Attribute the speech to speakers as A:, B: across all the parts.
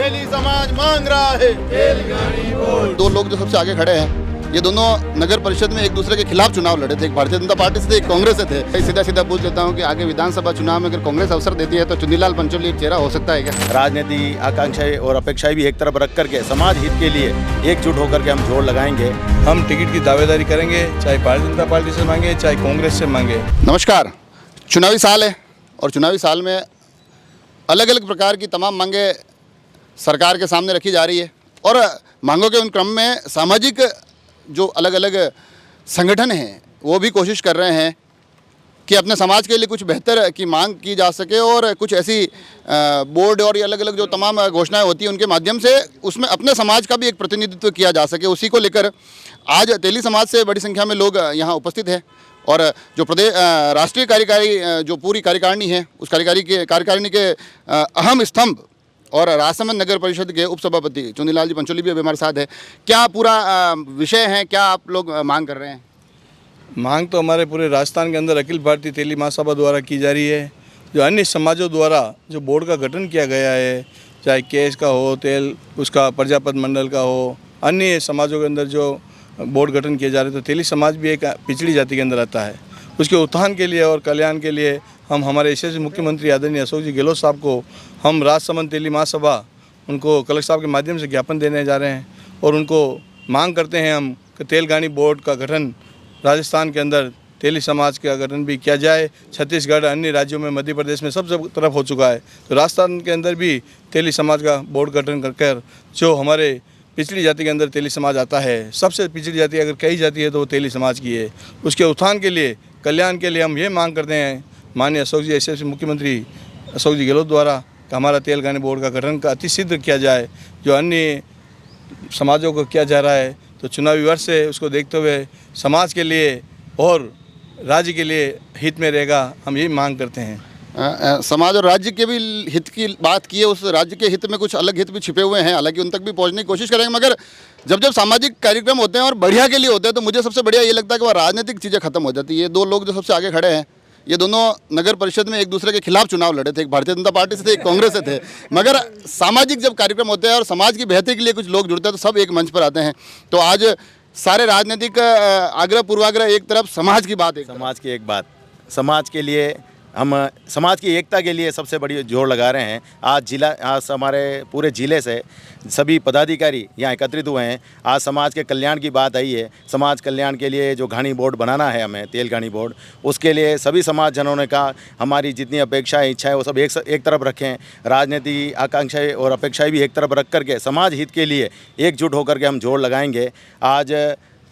A: तेली समाज मांग रहा है तेलगाड़ी बोर्ड।
B: दो लोग जो सबसे आगे खड़े हैं, ये दोनों नगर परिषद में एक दूसरे के खिलाफ चुनाव लड़े थे। एक भारतीय जनता पार्टी से थे, एक कांग्रेस से थे। सीधा सीधा पूछ लेता हूँ कि आगे विधानसभा चुनाव में अगर कांग्रेस अवसर देती है तो चुन्नीलाल पंचोली एक चेहरा हो सकता है क्या?
C: राजनीति आकांक्षाएं और अपेक्षाएं भी एक तरफ रख करके समाज हित के लिए एकजुट होकर के हम जोड़ लगाएंगे।
D: हम टिकट की दावेदारी करेंगे, चाहे भारतीय जनता पार्टी से मांगे चाहे कांग्रेस से मांगे।
B: नमस्कार। चुनावी साल है और चुनावी साल में अलग अलग प्रकार की तमाम मांगें सरकार के सामने रखी जा रही है और मांगों के उन क्रम में सामाजिक जो अलग अलग संगठन हैं वो भी कोशिश कर रहे हैं कि अपने समाज के लिए कुछ बेहतर की मांग की जा सके और कुछ ऐसी बोर्ड और ये अलग अलग जो तमाम घोषणाएं होती हैं उनके माध्यम से उसमें अपने समाज का भी एक प्रतिनिधित्व किया जा सके। उसी को लेकर आज तेली समाज से बड़ी संख्या में लोग यहाँ उपस्थित हैं और जो प्रदेश राष्ट्रीय कार्यकारी जो पूरी कार्यकारिणी है उस कार्यकारिणी के अहम स्तंभ और राजसमंद नगर परिषद के उपसभापति चुन्नीलाल जी पंचोली भी अभी हमारे साथ है। क्या पूरा विषय है, क्या आप लोग मांग कर रहे हैं?
D: मांग तो हमारे पूरे राजस्थान के अंदर अखिल भारतीय तेली महासभा द्वारा की जा रही है। जो अन्य समाजों द्वारा जो बोर्ड का गठन किया गया है, चाहे केस का हो, तेल उसका प्रजापत मंडल का हो, अन्य समाजों के अंदर जो बोर्ड गठन किए जा रहे हैं, तो तेली समाज भी एक पिछड़ी जाति के अंदर आता है। उसके उत्थान के लिए और कल्याण के लिए हम हमारे यशस्वी मुख्यमंत्री आदरणीय अशोक जी गहलोत साहब को हम राजसमंद तेली महासभा उनको कलेक्टर साहब के माध्यम से ज्ञापन देने जा रहे हैं और उनको मांग करते हैं हम कि तेलगाड़ी बोर्ड का गठन राजस्थान के अंदर तेली समाज का गठन भी किया जाए। छत्तीसगढ़, अन्य राज्यों में, मध्य प्रदेश में सब तरफ हो चुका है, तो राजस्थान के अंदर भी तेली समाज का बोर्ड गठन कर जो हमारे पिछड़ी जाति के अंदर तेली समाज आता है, सबसे पिछड़ी जाति अगर कही जाती है तो वो तेली समाज की है। उसके उत्थान के लिए, कल्याण के लिए हम ये मांग करते हैं माननीय अशोक जी यशस्वी मुख्यमंत्री अशोक जी गहलोत द्वारा कि हमारा तेलगाड़ी बोर्ड का गठन का अति शीघ्र किया जाए। जो अन्य समाजों को किया जा रहा है, तो चुनावी वर्ष है, उसको देखते हुए समाज के लिए और राज्य के लिए हित में रहेगा, हम यही मांग करते हैं।
B: समाज और राज्य के भी हित की बात की है, उस राज्य के हित में कुछ अलग हित भी छिपे हुए हैं, हालांकि उन तक भी पहुंचने की कोशिश करेंगे। मगर जब जब सामाजिक कार्यक्रम होते हैं और बढ़िया के लिए होते हैं तो मुझे सबसे बढ़िया ये लगता है कि वह राजनीतिक चीज़ें खत्म हो जाती है। दो लोग जो सबसे आगे खड़े हैं, ये दोनों नगर परिषद में एक दूसरे के खिलाफ चुनाव लड़े थे। एक भारतीय जनता पार्टी से थे, एक कांग्रेस से थे। मगर सामाजिक जब कार्यक्रम होते हैं और समाज की बेहतरी के लिए कुछ लोग जुड़ते हैं तो सब एक मंच पर आते हैं। तो आज सारे राजनीतिक आग्रह पूर्वाग्रह एक तरफ, समाज की बात एक
C: बात समाज के लिए हम समाज की एकता के लिए सबसे बड़ी जोर लगा रहे हैं। आज हमारे पूरे ज़िले से सभी पदाधिकारी यहाँ एकत्रित हुए हैं। आज समाज के कल्याण की बात आई है। समाज कल्याण के लिए जो घानी बोर्ड बनाना है हमें, तेलगाड़ी बोर्ड, उसके लिए सभी समाज जनों ने कहा हमारी जितनी अपेक्षाएं, इच्छाएं वो सब एक तरफ रखें। राजनीति आकांक्षाएं और अपेक्षाएं भी एक तरफ रख करके समाज हित के लिए एकजुट होकर के हम जोर लगाएंगे। आज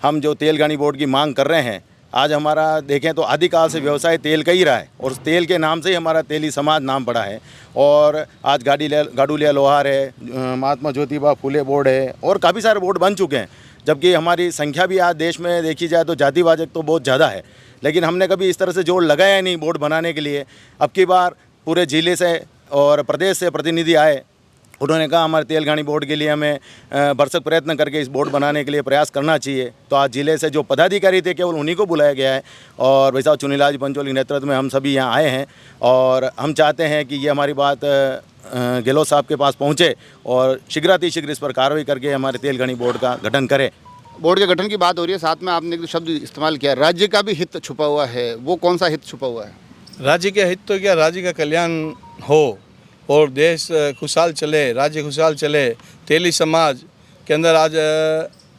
C: हम जो तेलगाड़ी बोर्ड की मांग कर रहे हैं, आज हमारा देखें तो आदिकाल से व्यवसाय तेल का ही रहा है और उस तेल के नाम से ही हमारा तेली समाज नाम पड़ा है। और आज गाडुलिया लोहार है, महात्मा ज्योतिबा फुले बोर्ड है और काफ़ी सारे बोर्ड बन चुके हैं। जबकि हमारी संख्या भी आज देश में देखी जाए तो जातिवाचक तो बहुत ज़्यादा है, लेकिन हमने कभी इस तरह से जोड़ लगाया नहीं बोर्ड बनाने के लिए। अब की बार पूरे ज़िले से और प्रदेश से प्रतिनिधि आए, उन्होंने कहा हमारे तेलगाड़ी बोर्ड के लिए हमें भरसक प्रयत्न करके इस बोर्ड बनाने के लिए प्रयास करना चाहिए। तो आज ज़िले से जो पदाधिकारी थे केवल उन्हीं को बुलाया गया है और भाई साहब चुन्नीलाल जी पंचोली के नेतृत्व में हम सभी यहाँ आए हैं और हम चाहते हैं कि ये हमारी बात गहलोत साहब के पास पहुँचे और शीघ्रातिशीघ्र इस पर कार्रवाई करके हमारे तेलगाड़ी बोर्ड का गठन करें।
B: बोर्ड के गठन की बात हो रही है, साथ में आपने एक शब्द इस्तेमाल किया, राज्य का भी हित छुपा हुआ है। वो कौन सा हित छुपा हुआ है?
D: राज्य के हित तो क्या, राज्य का कल्याण हो और देश खुशहाल चले, राज्य खुशहाल चले। तेली समाज के अंदर आज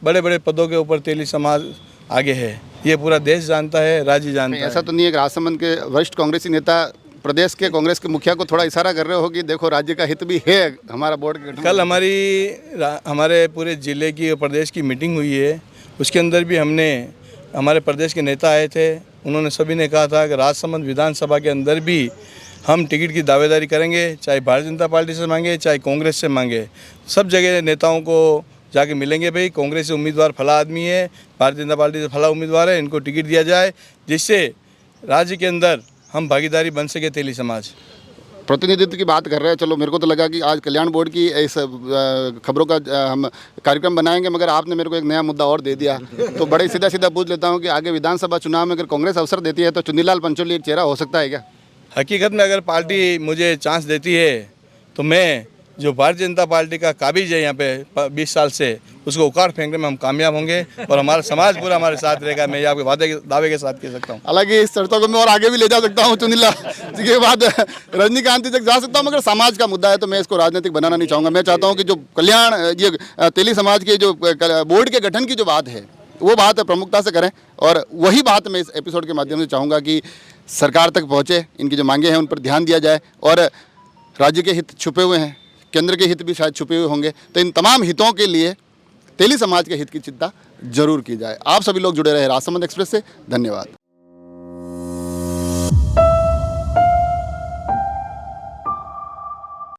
D: बड़े बड़े पदों के ऊपर तेली समाज आगे है, ये पूरा देश जानता है, राज्य जानता है।
B: ऐसा तो नहीं है कि राजसमंद के वरिष्ठ कांग्रेसी नेता प्रदेश के कांग्रेस के मुखिया को थोड़ा इशारा कर रहे हो कि देखो राज्य का हित भी है हमारा बोर्ड के?
D: कल हमारे पूरे ज़िले की और प्रदेश की मीटिंग हुई है, उसके अंदर भी हमारे प्रदेश के नेता आए थे। उन्होंने सभी ने कहा था कि राजसमंद विधानसभा के अंदर भी हम टिकट की दावेदारी करेंगे, चाहे भारतीय जनता पार्टी से मांगे चाहे कांग्रेस से मांगे। सब जगह नेताओं को जाके मिलेंगे, भाई कांग्रेस से उम्मीदवार फला आदमी है, भारतीय जनता पार्टी से फला उम्मीदवार है, इनको टिकट दिया जाए जिससे राज्य के अंदर हम भागीदारी बन सके। तेली समाज
B: प्रतिनिधित्व की बात कर रहे हैं, चलो मेरे को तो लगा कि आज कल्याण बोर्ड की इस खबरों का हम कार्यक्रम बनाएंगे, मगर आपने मेरे को एक नया मुद्दा और दे दिया। तो बड़े सीधा पूछ लेता हूँ कि आगे विधानसभा चुनाव में अगर कांग्रेस अवसर देती है तो चुन्नीलाल पंचोली एक चेहरा हो सकता है क्या?
D: हकीकत में अगर पार्टी मुझे चांस देती है तो मैं जो भारतीय जनता पार्टी का काबिज है यहाँ पे 20 साल से, उसको उखाड़ फेंकने में हम कामयाब होंगे और हमारा समाज पूरा हमारे साथ रहेगा। मैं ये आपके दावे के साथ कह सकता हूँ।
B: हालांकि इस चर्चा को मैं और आगे भी ले जा सकता हूँ, चुनिला जी के बाद रजनीकांत तक जा सकता हूँ, मगर समाज का मुद्दा है तो मैं इसको राजनीतिक बनाना नहीं चाहूँगा। मैं चाहता हूँ कि जो कल्याण, ये तेली समाज के जो बोर्ड के गठन की जो बात है, वो बात प्रमुखता से करें और वही बात मैं इस एपिसोड के माध्यम से चाहूँगा कि सरकार तक पहुँचे, इनकी जो मांगे हैं उन पर ध्यान दिया जाए और राज्य के हित छुपे हुए हैं, केंद्र के हित भी शायद छुपे हुए होंगे, तो इन तमाम हितों के लिए तेली समाज के हित की चिंता जरूर की जाए। आप सभी लोग जुड़े रहे राजसमंद एक्सप्रेस से। धन्यवाद।